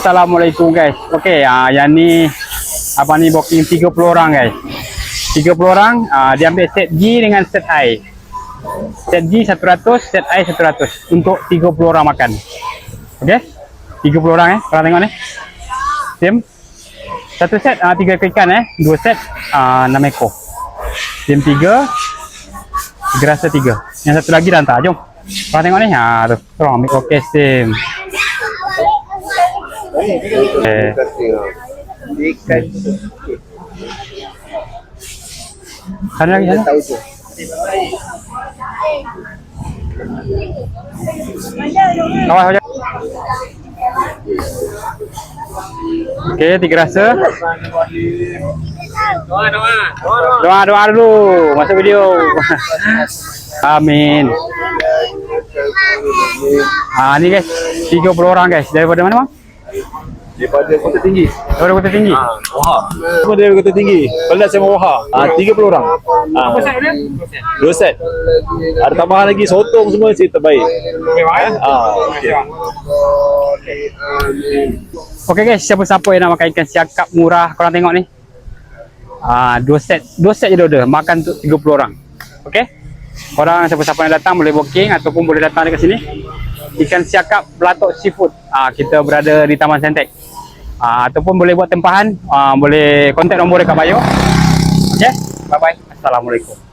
Assalamualaikum guys. Okey, yang ni apa ni booking 30 orang guys. 30 orang, dia ambil set G dengan set I. Set G 100, set I 100 untuk 30 orang makan. Okey? 30 orang korang tengok ni. Same. Satu set 3 ekor ikan dua set 6 ekor. Same 3 rasa 3. Yang satu lagi dah hantar. Jom. Korang tengok ni. Tu. Korang ambil okey same. Sana lagi sana. Kawal saja. Okey, 3 rasa. Doa dulu masuk video. Amin. Ni guys, 30 orang guys. Daripada mana bang? Daripada Kota Tinggi. Daripada Kota Tinggi. Wahha. Semua dari Kota Tinggi. Pelat sama Wahha. 30 orang. Apa set dia? 2 set. Ada tambahan lagi sotong semua si terbaik. Okey. Okey guys, siapa-siapa yang nak makan ikan siakap murah, korang tengok ni. 2 set je dia makan untuk 30 orang. Okey? Korang siapa-siapa yang datang boleh booking ataupun boleh datang dekat sini. Ikan siakap Belatok Seafood. Kita berada di Taman Sentek. Ataupun boleh buat tempahan, boleh kontak nombor dekat bio. Okey? Bye bye. Assalamualaikum.